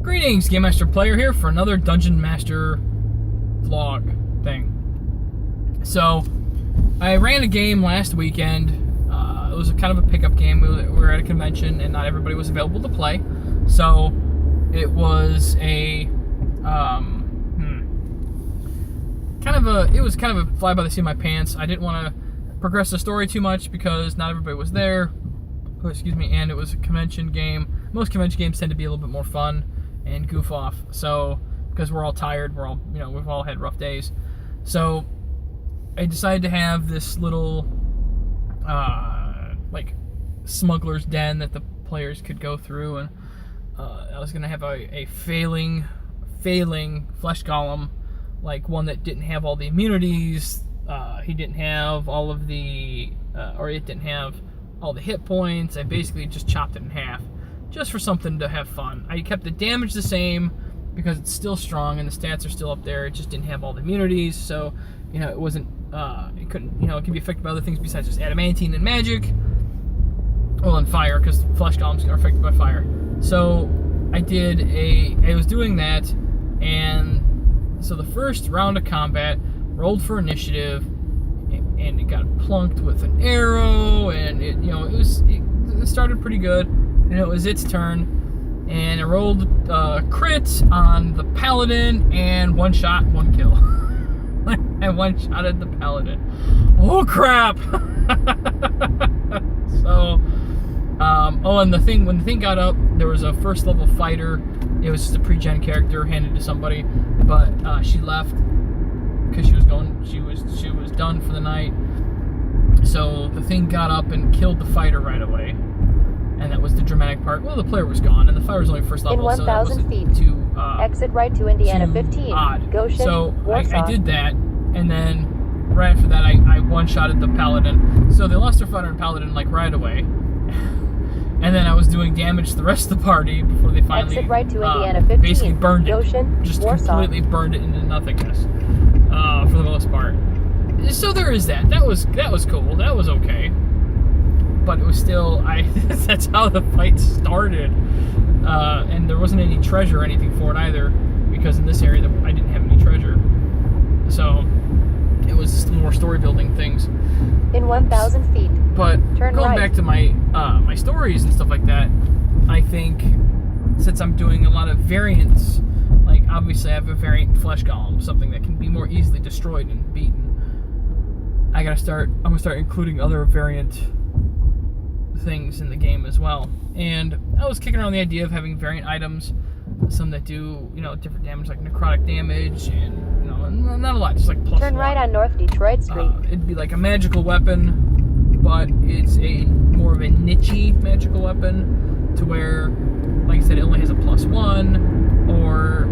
Greetings, Game Master Player here for another Dungeon Master vlog thing. So, I ran a game last weekend. It was kind of a pickup game. We were at a convention and not everybody was available to play. So, it was a it was kind of a fly by the seat of my pants. I didn't want to progress the story too much because not everybody was there. Oh, excuse me, and it was a convention game. Most convention games tend to be a little bit more fun and goof off. So, because we're all tired, we've all had rough days. So, I decided to have this little, smuggler's den that the players could go through, and I was gonna have a failing flesh golem, like one that didn't have all the immunities. He didn't have all of the, it didn't have all the hit points. I basically just chopped it in half, just for something to have fun. I kept the damage the same because it's still strong and the stats are still up there. It just didn't have all the immunities, so it wasn't. It couldn't. It can be affected by other things besides just adamantine and magic. Well, and fire, because flesh golems are affected by fire. So I was doing that, and so the first round of combat, rolled for initiative, and it got plunked with an arrow, and it started pretty good, and it was its turn, and I rolled crit on the paladin, and one shot, one kill. I one-shotted the paladin. Oh crap! So, and when the thing got up, there was a first level fighter. It was just a pre-gen character handed to somebody, but she left because she was done for the night. So the thing got up and killed the fighter right away, and that was the dramatic part. Well, the player was gone, and the fighter was only first level, in 1,000 feet. Too exit right to Indiana 15. Odd. Goshen, so Warsaw. I did that, and then right after that, I one-shotted the paladin. So they lost their fighter and paladin right away. And then I was doing damage to the rest of the party before they finally exit right to Indiana 15. Basically burned it. Goshen, Just Warsaw. completely burned it into nothingness for the most part. So there is that. That was cool. That was okay. But it was still that's how the fight started. And there wasn't any treasure or anything for it either, because in this area I didn't have any treasure. So it was just more story building things. In 1,000 feet. But Turn going right. back to my my stories and stuff like that, I think since I'm doing a lot of variants, obviously I have a variant flesh golem, something that can be more easily destroyed and beaten. I'm gonna start including other variant things in the game as well. And I was kicking around the idea of having variant items, some that do different damage, like necrotic damage, and not a lot, just like plus Turn right on North Detroit Street. It'd be like a magical weapon, but it's a more of a niche-y magical weapon, to where, like I said, it only has a +1, or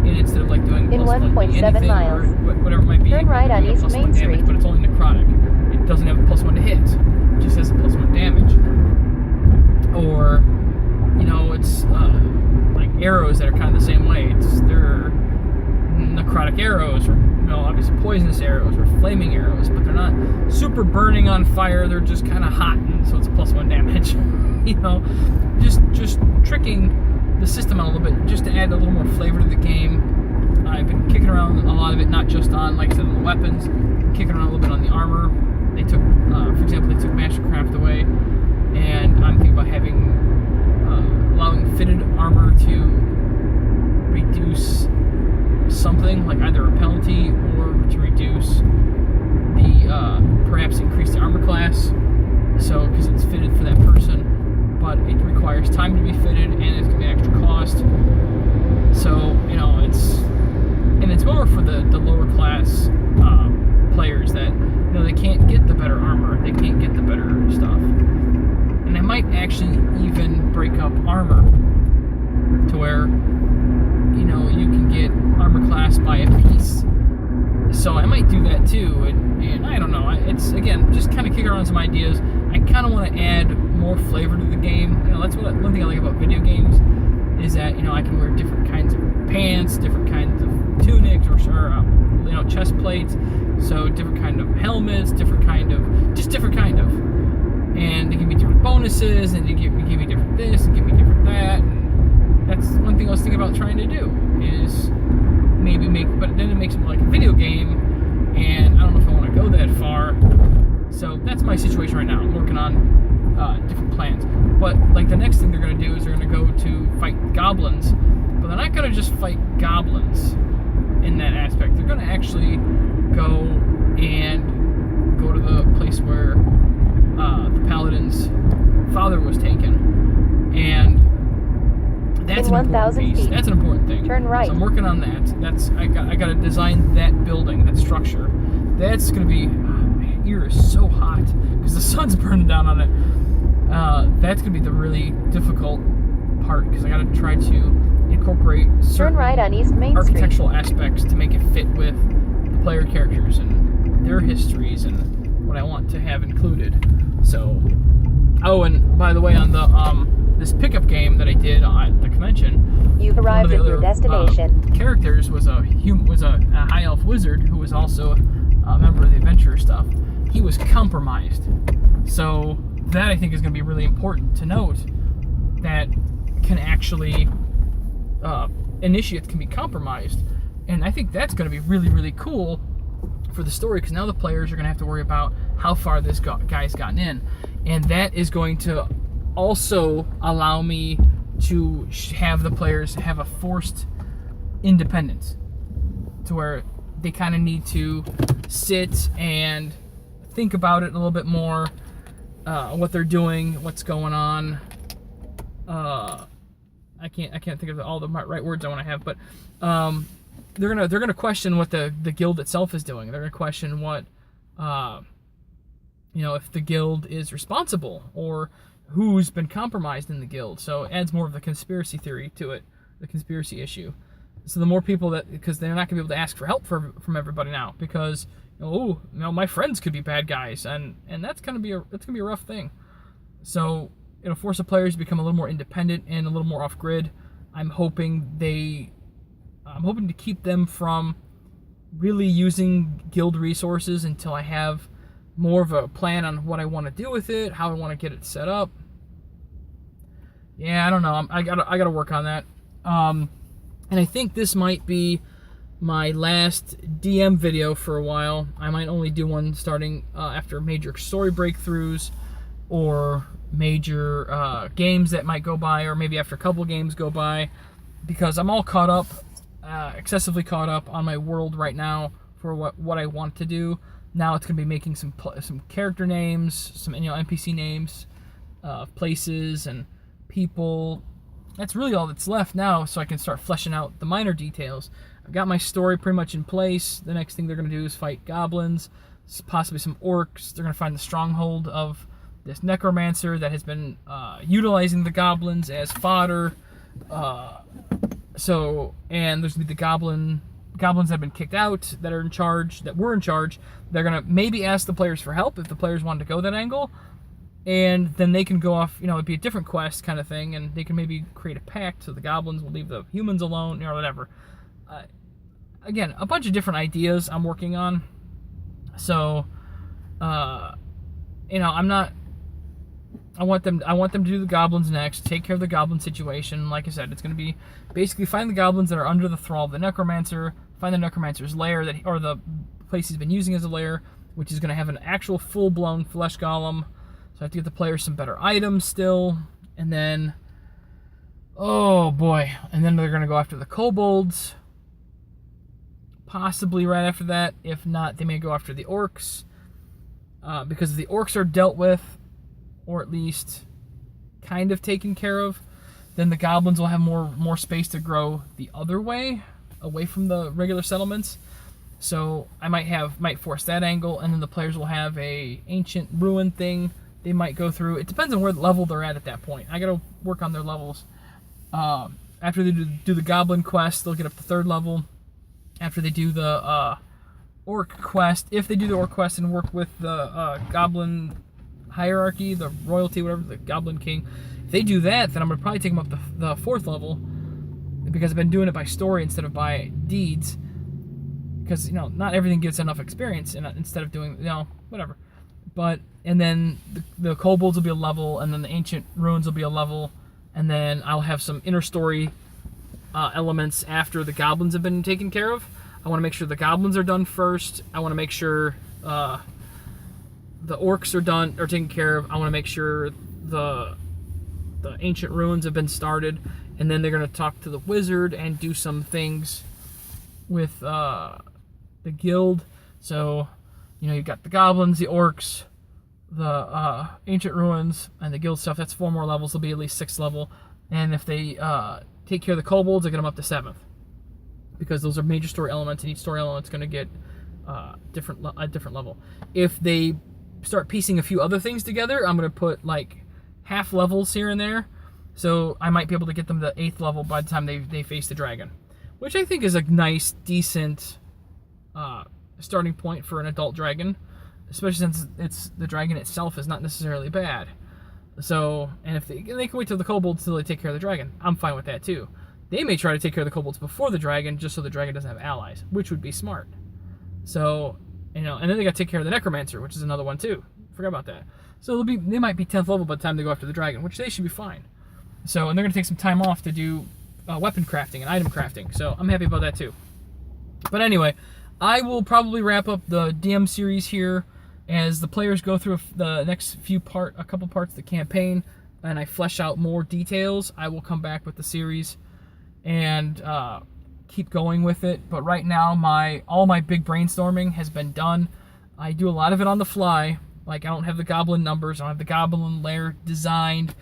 instead of doing in +1 to 1.7 anything, miles. or whatever it might be. Turn right on doing a East +1 Main damage, Street. but it's only necrotic. It doesn't have a +1 to hit. It just has a +1 damage. Or, it's arrows that are kind of the same way. They're necrotic arrows, or obviously poisonous arrows, or flaming arrows, but they're not super burning on fire. They're just kind of hot, and so it's a +1 damage. Just tricking the system out a little bit, just to add a little more flavor to the game. I've been kicking around a lot of it, not just on, like I said, on the weapons, kicking around a little bit on the armor. They took, for example, Mastercraft away, and I'm thinking about allowing fitted armor to reduce something, like either a penalty or to reduce perhaps increase the armor class. So, because it's fitted for that person, but it requires time to be fitted, and it's going to be an extra cost. So, it's more for the lower class players that, they can't get the better armor, they can't get the better stuff. And I might actually even break up armor to where, you can get armor class by a piece. So I might do that too, and I don't know. It's, again, just kind of kicking around some ideas. I kind of want to add more flavor to the game. That's one thing I like about video games, is that, I can wear different kinds of pants, different kinds of tunics, or chest plates, so different kind of helmets, different kind of, and they give me different bonuses, and they give me different this, and give me different that, and that's one thing thing I was thinking about trying to do is maybe but then it makes it more like a video game, and I don't know if I want to go that far. So that's my situation right now. I'm working on different plans. But like the next thing they're going to do is they're going to go to fight goblins. But they're not going to just fight goblins in that aspect. They're going to actually go to the place where the paladin's father was taken, and that's an important piece. Feet. That's an important thing. Turn right. So I'm working on that. I got to design that building, that structure. That's going to be. My ear is so hot because the sun's burning down on it. That's going to be the really difficult part because I got to try to incorporate certain Turn right on East Main architectural Street. aspects to make it fit with the player characters and their histories and what I want to have included. So, oh, and by the way, on the this pickup game that I did at the convention, You've arrived at your destination. Characters was a high elf wizard who was also a member of the adventurer stuff. He was compromised, so that I think is going to be really important to note. That can actually initiates can be compromised, and I think that's going to be really, really cool for the story, because now the players are going to have to worry about how far this guy's gotten in, and that is going to also allow me to have the players have a forced independence, to where they kind of need to sit and think about it a little bit more, what they're doing, what's going on. I can't think of all the right words I want to have, but they're gonna question what the guild itself is doing. They're gonna question what if the guild is responsible or who's been compromised in the guild. So it adds more of the conspiracy theory to it, the conspiracy issue. So the more people because they're not gonna be able to ask for help from everybody now, because my friends could be bad guys, and that's gonna be a rough thing. So it'll force the players to become a little more independent and a little more off-grid. I'm hoping to keep them from really using guild resources until I have more of a plan on what I want to do with it, how I want to get it set up. Yeah, I don't know. I gotta work on that. And I think this might be my last DM video for a while. I might only do one starting after major story breakthroughs, or major games that might go by, or maybe after a couple games go by, because I'm all caught up, excessively caught up on my world right now for what I want to do. Now it's going to be making some character names, some NPC names, places and people. That's really all that's left now, so I can start fleshing out the minor details. I've got my story pretty much in place. The next thing they're going to do is fight goblins, possibly some orcs. They're going to find the stronghold of this necromancer that has been utilizing the goblins as fodder. And there's going to be the goblins that have been kicked out, that were in charge. They're going to maybe ask the players for help if the players wanted to go that angle. And then they can go off, it'd be a different quest kind of thing, and they can maybe create a pact so the goblins will leave the humans alone, or whatever. Again, a bunch of different ideas I'm working on. So, I want them to do the goblins next, take care of the goblin situation. Like I said, it's going to be basically find the goblins that are under the thrall of the necromancer, find the necromancer's lair, or the place he's been using as a lair, which is going to have an actual full-blown flesh golem. So I have to get the players some better items still, and then, oh boy, and then they're going to go after the kobolds, possibly right after that. If not, they may go after the orcs, because if the orcs are dealt with, or at least kind of taken care of, then the goblins will have more space to grow the other way, away from the regular settlements. So I might force that angle, and then the players will have a ancient ruin thing they might go through. It depends on where level they're at that point. I gotta work on their levels. After they do the goblin quest, they'll get up to 3rd level. After they do the orc quest, if they do the orc quest and work with the goblin hierarchy, the royalty, whatever, the goblin king, if they do that, then I'm gonna probably take them up to the 4th level, because I've been doing it by story instead of by deeds, because not everything gets enough experience instead of doing whatever. And then the kobolds will be a level, and then the ancient ruins will be a level, and then I'll have some inner story elements after the goblins have been taken care of. I want to make sure the goblins are done first. I want to make sure the orcs are taken care of. I want to make sure the ancient ruins have been started, and then they're going to talk to the wizard and do some things with the guild. So, you know, you've got the goblins, the orcs, the ancient ruins, and the guild stuff. That's 4 more levels. They'll be at least 6th level. And if they take care of the kobolds, they get them up to 7th. Because those are major story elements, and each story element's going to get a different level. If they start piecing a few other things together, I'm going to put like half levels here and there. So I might be able to get them to 8th level by the time they face the dragon. Which I think is a nice, decent starting point for an adult dragon. Especially since the dragon itself is not necessarily bad. So, and if they can wait till the kobolds till they take care of the dragon, I'm fine with that too. They may try to take care of the kobolds before the dragon, just so the dragon doesn't have allies, which would be smart. So, you know, and then they got to take care of the necromancer, which is another one too. Forgot about that. So they might be 10th level by the time they go after the dragon, which they should be fine. So, and they're going to take some time off to do weapon crafting and item crafting. So I'm happy about that too. But anyway, I will probably wrap up the DM series here as the players go through the next a couple parts of the campaign, and I flesh out more details. I will come back with the series and keep going with it. But right now, all my big brainstorming has been done. I do a lot of it on the fly. Like, I don't have the goblin numbers. I don't have the goblin lair designed.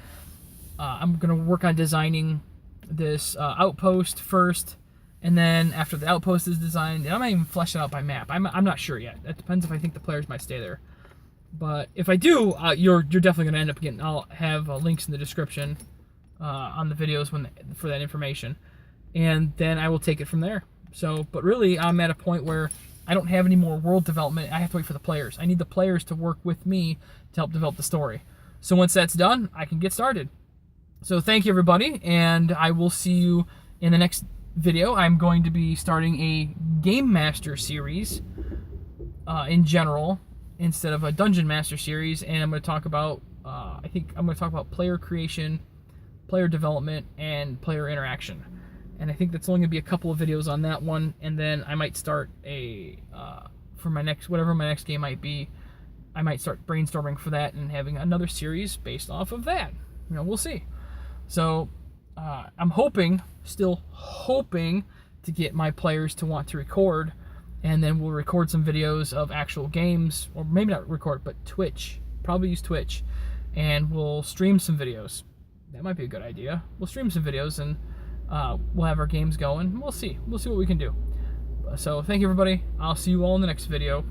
I'm going to work on designing this outpost first. And then after the outpost is designed, I might even flesh it out by map. I'm not sure yet. That depends if I think the players might stay there. But if I do, you're definitely going to end up getting. I'll have links in the description on the videos for that information, and then I will take it from there. So, but really, I'm at a point where I don't have any more world development. I have to wait for the players. I need the players to work with me to help develop the story. So once that's done, I can get started. So thank you, everybody, and I will see you in the next video. I'm going to be starting a Game Master series in general instead of a Dungeon Master series, and I'm going to talk about I think I'm going to talk about player creation, player development, and player interaction. And I think that's only going to be a couple of videos on that one, and then I might start for my next, whatever my next game might be, I might start brainstorming for that and having another series based off of that. You know, we'll see. So I'm still hoping to get my players to want to record, and then we'll record some videos of actual games, or maybe not record, but Twitch. Probably use Twitch, and we'll stream some videos. That might be a good idea. We'll stream some videos, and we'll have our games going. We'll see. We'll see what we can do. So thank you, everybody. I'll see you all in the next video.